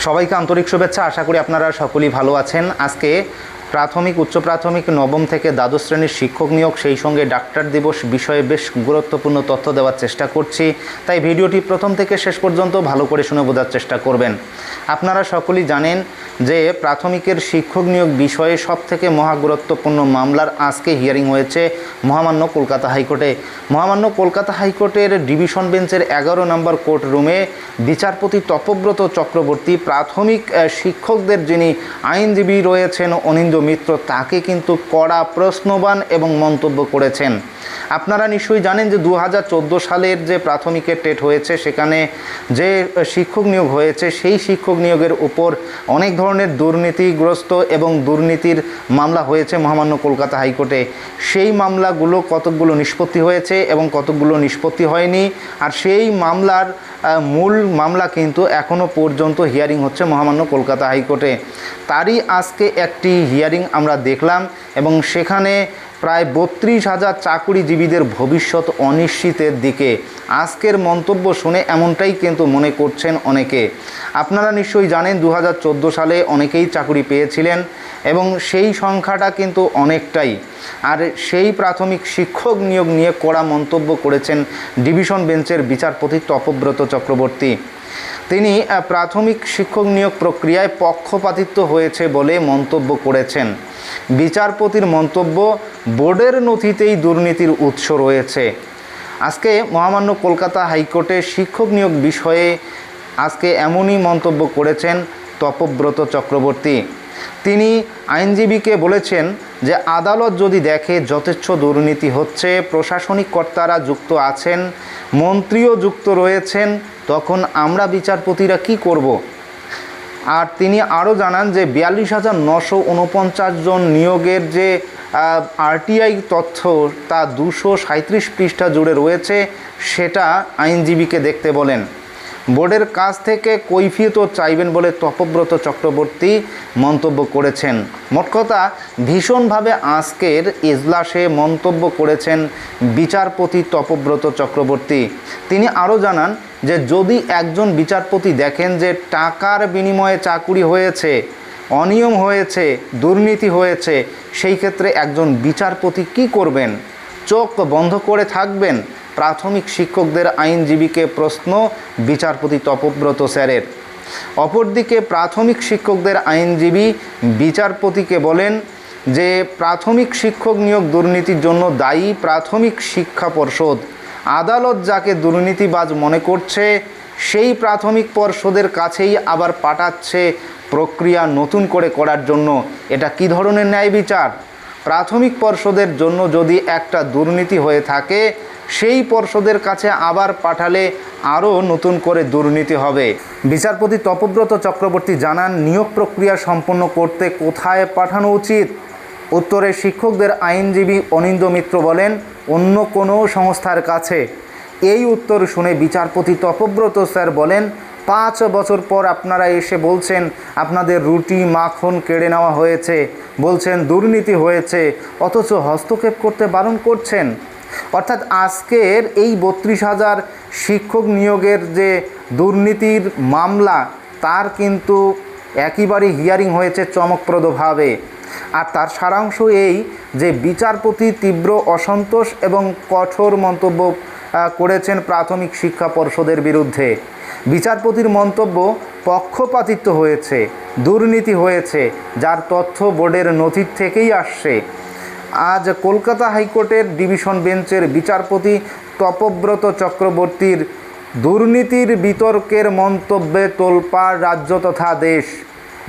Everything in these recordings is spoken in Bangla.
সবাইকে আন্তরিক শুভেচ্ছা। আশা করি আপনারা সকলেই ভালো আছেন। আজকে প্রাথমিক উচ্চ প্রাথমিক নবম থেকে দ্বাদশ শ্রেণীর শিক্ষক নিয়োগ সেই সঙ্গে ডাক্তার দিবস বিষয়ে বেশ গুরুত্বপূর্ণ তথ্য দেওয়ার চেষ্টা করছি, তাই ভিডিওটি প্রথম থেকে শেষ পর্যন্ত ভালো করে শুনে বোঝার চেষ্টা করবেন। আপনারা সকলেই জানেন যে প্রাথমিকের শিক্ষক নিয়োগ বিষয়ে সবথেকে মহাগুরুত্বপূর্ণ মামলার আজকে হিয়ারিং হয়েছে মহামান্য কলকাতা হাইকোর্টে। মহামান্য কলকাতা হাইকোর্টের ডিভিশন বেঞ্চের 11 নম্বর কোর্ট রুমে বিচারপতি তপব্রত চক্রবর্তী প্রাথমিক শিক্ষকদের যিনি আইনজীবী রয়েছেন অনিন্দ্য মিত্র, তাকে কিন্তু কড়া প্রশ্নবাণ এবং মন্তব্য করেছেন। আপনারা নিশ্চয়ই জানেন যে 2014 সালের যে প্রাথমিকের টেট হয়েছে, সেখানে যে শিক্ষক নিয়োগ হয়েছে সেই শিক্ষক নিয়োগের উপর অনেক ধরনের দুর্নীতিগ্রস্ত এবং দুর্নীতির মামলা হয়েছে মহামান্য কলকাতা হাইকোর্টে। সেই মামলাগুলো কতকগুলো নিষ্পত্তি হয়েছে এবং কতকগুলো নিষ্পত্তি হয়নি, আর সেই মামলার মূল মামলা কিন্তু এখনও পর্যন্ত হিয়ারিং হচ্ছে মহামান্য কলকাতা হাইকোর্টে। তারই আজকে একটি হিয়ারিং আমরা দেখলাম এবং সেখানে প্রায় 32,000 চাকুরিজীবীদের ভবিষ্যৎ অনিশ্চিতের দিকে। আজকের মন্তব্য শুনে এমনটাই কিন্তু মনে করছেন অনেকে। আপনারা নিশ্চয়ই জানেন 2014 সালে অনেকেই চাকুরি পেয়েছিলেন এবং সেই সংখ্যাটা কিন্তু অনেকটাই। আর সেই প্রাথমিক শিক্ষক নিয়োগ নিয়ে কড়া মন্তব্য করেছেন ডিভিশন বেঞ্চের বিচারপতি তপব্রত চক্রবর্তী। তিনি প্রাথমিক শিক্ষক নিয়োগ প্রক্রিয়ায় পক্ষপাতিত্ব হয়েছে বলে মন্তব্য করেছেন। বিচারপতির মন্তব্য, বোর্ডের নথিতেই দুর্নীতির উৎস রয়েছে। আজকে মহামান্য কলকাতা হাইকোর্টে শিক্ষক নিয়োগ বিষয়ে আজকে এমনই মন্তব্য করেছেন তপব্রত চক্রবর্তী। তিনি আইনজীবীকে বলেছেন যে আদালত যদি দেখে যথেচ্ছ দুর্নীতি হচ্ছে, প্রশাসনিক কর্তারা যুক্ত আছেন, মন্ত্রীও যুক্ত রয়েছেন, তখন আমরা বিচারপতিরা কি করব। আর তিনি আরও জানান যে 42,949 জন নিয়োগের যে আরটিআই তথ্য তা 237 পৃষ্ঠা জুড়ে রয়েছে, সেটা আইনজীবীকে দেখতে বলেন। বোর্ডের কাছ থেকে কৈফিয়তও চাইবেন বলে তপব্রত চক্রবর্তী মন্তব্য করেছেন। মোট কথা, ভীষণভাবে আজকের এজলাসে মন্তব্য করেছেন বিচারপতি তপব্রত চক্রবর্তী। তিনি আরও জানান যে যদি একজন বিচারপতি দেখেন যে টাকার বিনিময়ে চাকুরি হয়েছে, অনিয়ম হয়েছে, দুর্নীতি হয়েছে, সেই ক্ষেত্রে একজন বিচারপতি কি করবেন? চোখ বন্ধ করে থাকবেন? প্রাথমিক শিক্ষকদের আইনজীবীকে প্রশ্ন বিচারপতি তপব্রত স্যারের। অপরদিকে প্রাথমিক শিক্ষকদের আইনজীবী বিচারপতিকে বলেন যে প্রাথমিক শিক্ষক নিয়োগ দুর্নীতির জন্য দায়ী প্রাথমিক শিক্ষা পর্ষদ। আদালত যাকে দুর্নীতিবাজ মনে করছে সেই প্রাথমিক পর্ষদের কাছেই আবার পাঠাচ্ছে প্রক্রিয়া নতুন করে করার জন্য। এটা কি ধরনের ন্যায় বিচার? প্রাথমিক পর্ষদের জন্য যদি একটা দুর্নীতি হয়ে থাকে, সেই পর্ষদের কাছে আবার পাঠালে আরও নতুন করে দুর্নীতি হবে। বিচারপতি তপব্রত চক্রবর্তী জানান, নিয়োগ প্রক্রিয়া সম্পন্ন করতে কোথায় পাঠানো উচিত? উত্তরে শিক্ষকদের আইনজীবী অনিন্দ্য মিত্র বলেন, অন্য কোনো সংস্থার কাছে। এই উত্তর শুনে বিচারপতি তপব্রত স্যার বলেন, 5 বছর পর আপনারা এসে বলছেন আপনাদের রুটি মাখন কেড়ে নেওয়া হয়েছে, বলছেন দুর্নীতি হয়েছে, অথচ হস্তক্ষেপ করতে বারণ করছেন। অর্থাৎ আজকের এই 32,000 শিক্ষক নিয়োগের যে দুর্নীতির মামলা, তার কিন্তু একেবারে হিয়ারিং হয়েছে চমকপ্রদভাবে। আর তার সারাংশ এই যে বিচারপতি তীব্র অসন্তোষ এবং কঠোর মন্তব্য করেছেন প্রাথমিক শিক্ষা পর্ষদের বিরুদ্ধে। বিচারপতির মন্তব্য, পক্ষপাতিত্ব হয়েছে, দুর্নীতি হয়েছে, যার তথ্য বোর্ডের নথির থেকেই আসছে। আজ কলকাতা হাইকোর্টের ডিভিশন বেঞ্চের বিচারপতি তপব্রত চক্রবর্তীর দুর্নীতির বিতর্কের মন্তব্যে তোলপাড় রাজ্য তথা দেশ।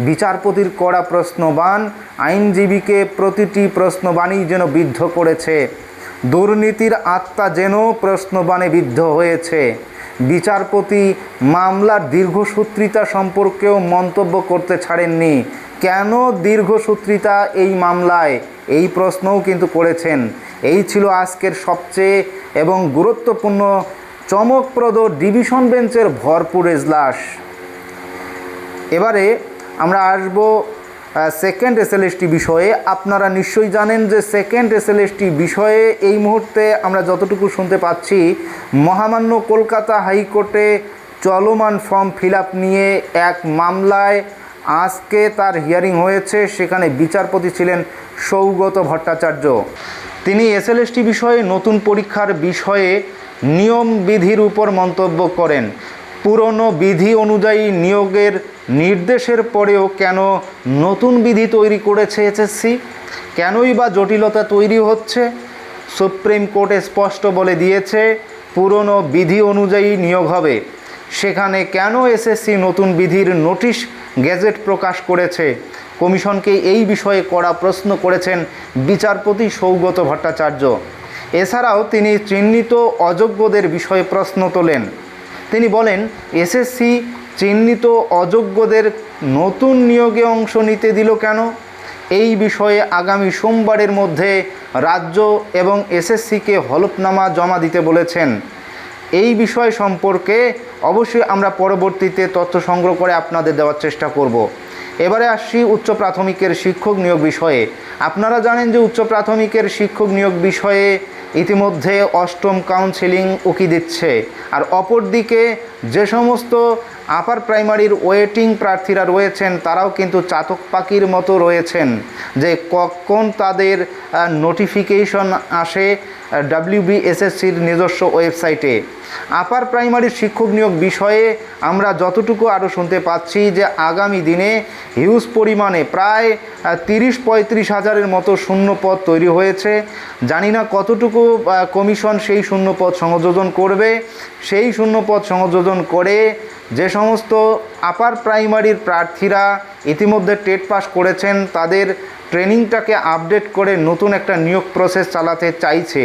বিচারপতির কড়া প্রশ্নবাণ আইনজীবীকে প্রতিটি প্রশ্নবাণী যেন বিদ্ধ করেছে। দুর্নীতির আত্মা যেন প্রশ্নবাণে বিদ্ধ হয়েছে। বিচারপতি মামলার দীর্ঘসূত্রিতা সম্পর্কেও মন্তব্য করতে ছাড়েননি। কেন দীর্ঘসূত্রিতা এই মামলায়, এই প্রশ্নও কিন্তু করেছেন। এই ছিল আজকের সবচেয়ে এবং গুরুত্বপূর্ণ চমকপ্রদ ডিভিশন বেঞ্চের ভরপুর এজলাস। এবারে আমরা আসব সেকেন্ড এসএলএসটি বিষয়ে। আপনারা নিশ্চয়ই জানেন যে সেকেন্ড এসএলএসটি বিষয়ে এই মুহূর্তে আমরা যতটুকু শুনতে পাচ্ছি, মহামান্য কলকাতা হাইকোর্টে চলমান ফর্ম ফিল আপ নিয়ে এক মামলায় আজকে তার হিয়ারিং হয়েছে। সেখানে বিচারপতি ছিলেন সৌগত ভট্টাচার্য। তিনি এসএলএসটি বিষয়ে নতুন পরীক্ষার বিষয়ে নিয়ম বিধির উপর মন্তব্য করেন। পুরনো বিধি অনুযায়ী নিয়োগের নির্দেশের পরেও কেন নতুন বিধি তৈরি করেছে এসএসসি, কেনই বা জটিলতা তৈরি হচ্ছে? সুপ্রিম কোর্টে স্পষ্ট বলে দিয়েছে পুরনো বিধি অনুযায়ী নিয়োগ হবে। সেখানে কেন এসএসসি নতুন বিধির নোটিশ গেজেট প্রকাশ করেছে? কমিশনকে এই বিষয়ে কড়া প্রশ্ন করেছেন বিচারপতি সৌগত ভট্টাচার্য। এছাড়াও তিনি চিহ্নিত অযোগ্যদের বিষয়ে প্রশ্ন তোলেন। তিনি বলেন, এসএসসি চিহ্নিত অযোগ্যদের নতুন নিয়োগে অংশ নিতে দিল কেন? এই বিষয়ে আগামী সোমবারের মধ্যে রাজ্য এবং এসএসসিকে হলফনামা জমা দিতে বলেছেন। এই বিষয় সম্পর্কে অবশ্যই আমরা পরবর্তীতে তথ্য সংগ্রহ করে আপনাদের দেওয়ার চেষ্টা করব। এবারে আসছি উচ্চ প্রাথমিকের শিক্ষক নিয়োগ বিষয়ে। আপনারা জানেন যে উচ্চ প্রাথমিকের শিক্ষক নিয়োগ বিষয়ে ইতিমধ্যে অষ্টম কাউন্সেলিং উকি দিচ্ছে। আর অপরদিকে যে সমস্ত আপার প্রাইমারির ওয়েটিং প্রার্থীরা রয়েছেন তারাও কিন্তু চাতক পাখির মতো রয়েছেন যে কখন তাদের নোটিফিকেশন আসে WBSSCর নিজস্ব ওয়েবসাইটে। আপার প্রাইমারির শিক্ষক নিয়োগ বিষয়ে আমরা যতটুকু আরও শুনতে পাচ্ছি যে আগামী দিনে হিউজ পরিমাণে প্রায় 30-35 হাজারের মতো শূন্যপদ তৈরি হয়েছে। জানি না কতটুকু কমিশন সেই শূন্যপদ সংযোজন করবে। সেই শূন্যপদ সংযোজন করে যে সমস্ত আপার প্রাইমারির প্রার্থীরা ইতিমধ্যে টেট পাস করেছেন তাদের ট্রেনিংটাকে আপডেট করে নতুন একটা নিয়োগ প্রসেস চালাতে চাইছে,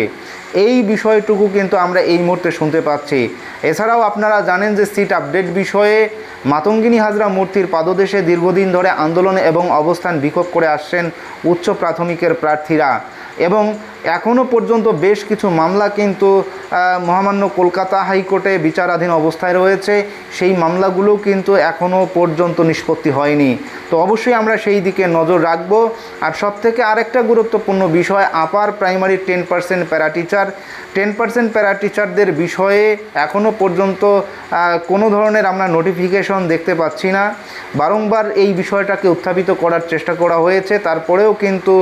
এই বিষয়টুকু কিন্তু আমরা এই মুহূর্তে শুনতে পাচ্ছি। এছাড়াও আপনারা জানেন যে সিট আপডেট বিষয়ে মাতঙ্গিনী হাজরা মূর্তির পাদদেশে দীর্ঘদিন ধরে আন্দোলন এবং অবস্থান বিক্ষোভ করে আসছেন উচ্চ প্রাথমিকের প্রার্থীরা এবং এখনও পর্যন্ত বেশ কিছু মামলা কিন্তু মহামান্য কলকাতা হাইকোর্টে বিচারাধীন অবস্থায় রয়েছে। সেই মামলাগুলো কিন্তু এখনও পর্যন্ত নিষ্পত্তি হয়নি। তো অবশ্যই আমরা সেই দিকে নজর রাখব। আর সবথেকে আরেকটা গুরুত্বপূর্ণ বিষয়, আপার প্রাইমারি 10% প্যারা টিচার 10% প্যারা টিচারদের বিষয়ে এখনও পর্যন্ত কোনো ধরনের আমরা নোটিফিকেশন দেখতে পাচ্ছি না। বারংবার এই বিষয়টাকে উত্থাপিত করার চেষ্টা করা হয়েছে, তারপরেও কিন্তু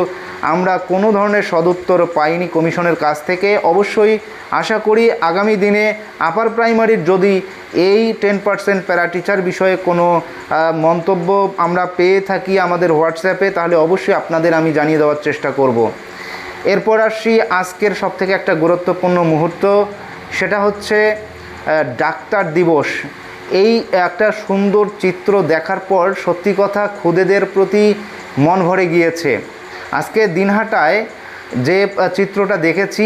আমরা কোনো ধরনের সদুত্তর পাইনি কমিশনের কাছ থেকে। অবশ্যই আশা করি আগামী দিনে আপার প্রাইমারির যদি এই 10% প্যারা টিচার বিষয়ে কোনো মন্তব্য আমরা পেয়ে থাকি আমাদের হোয়াটসঅ্যাপে, তাহলে অবশ্যই আপনাদের আমি জানিয়ে দেওয়ার চেষ্টা করব। এরপর আসছি আজকের সবথেকে একটা গুরুত্বপূর্ণ মুহূর্ত, সেটা হচ্ছে ডাক্তার দিবস। এই একটা সুন্দর চিত্র দেখার পর সত্যি কথা খুদেদের প্রতি মন ভরে গিয়েছে। আজকে দিনহাটায় যে চিত্রটা দেখেছি,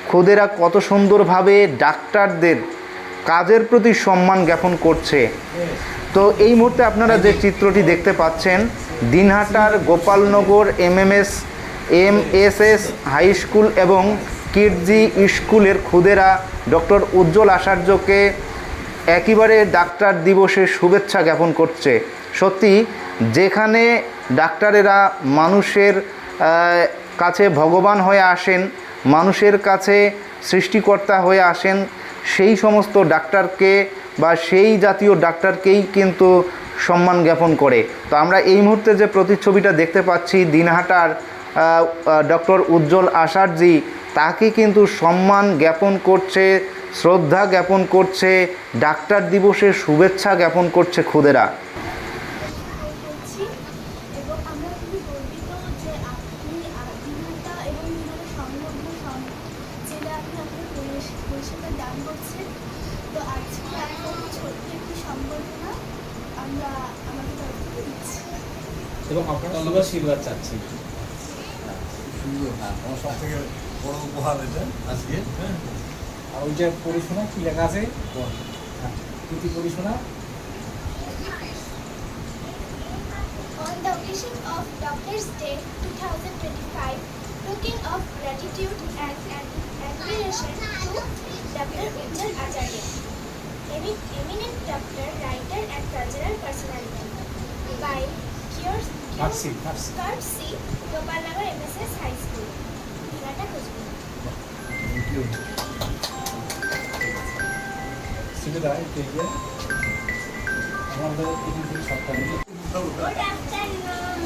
খুদেরা কত সুন্দরভাবে ডাক্তারদের কাজের প্রতি সম্মান জ্ঞাপন করছে। তো এই মুহূর্তে আপনারা যে চিত্রটি দেখতে পাচ্ছেন, দিনহাটার গোপালনগর MSS হাই স্কুল এবং কিডজি স্কুলের খুদেরা ডক্টর উজ্জ্বল আচার্যকে একেবারে ডাক্তার দিবসের শুভেচ্ছা জ্ঞাপন করছে। সত্যি যেখানে ডাক্তারেরা মানুষের কাছে ভগবান হয়ে আসেন, মানুষের কাছে সৃষ্টিকর্তা হয়ে আসেন, সেই সমস্ত ডাক্তারকে বা সেই জাতীয় ডাক্তারকেই কিন্তু সম্মান জ্ঞাপন করে। তো আমরা এই মুহূর্তে যে প্রতিচ্ছবিটা দেখতে পাচ্ছি দিনহাটার ডক্টর উজ্জ্বল আচার্যজি, তাকে কিন্তু সম্মান জ্ঞাপন করছে, শ্রদ্ধা জ্ঞাপন করছে, ডাক্তার দিবসের শুভেচ্ছা জ্ঞাপন করছে খুদেরা। এবং আপনারা আশীর্বাদ চাচ্ছি। আমার সব থেকে বড় উপহার এটা আজকে। আর ওই যে পরিশোনা কি লেখা আছে, প্রীতি পরিশোনা। On the occasion of Doctors' Day 2025, token of gratitude and admiration to Dr. Ujjwal Acharya, eminent doctor, writer and cultural personality, by courtesy Gopalnagar MSS High School, Dinhata, Kojpur. Thank you. সুবিধা আমাদের এখান থেকে সবটা মিলে Good afternoon.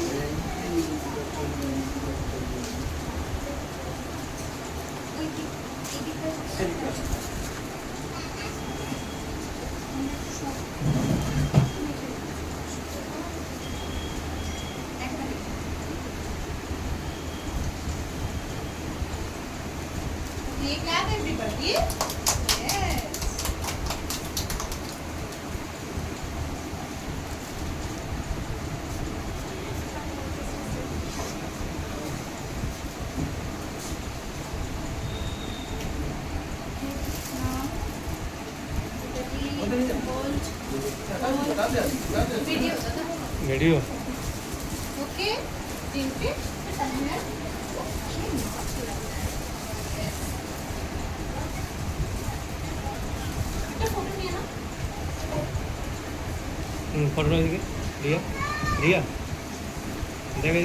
Do you clap everybody? Yes. Video. Video Okay. Tinted. Photo नहीं है ना ফটোটা দিকে রিয়া রিয়া দেখে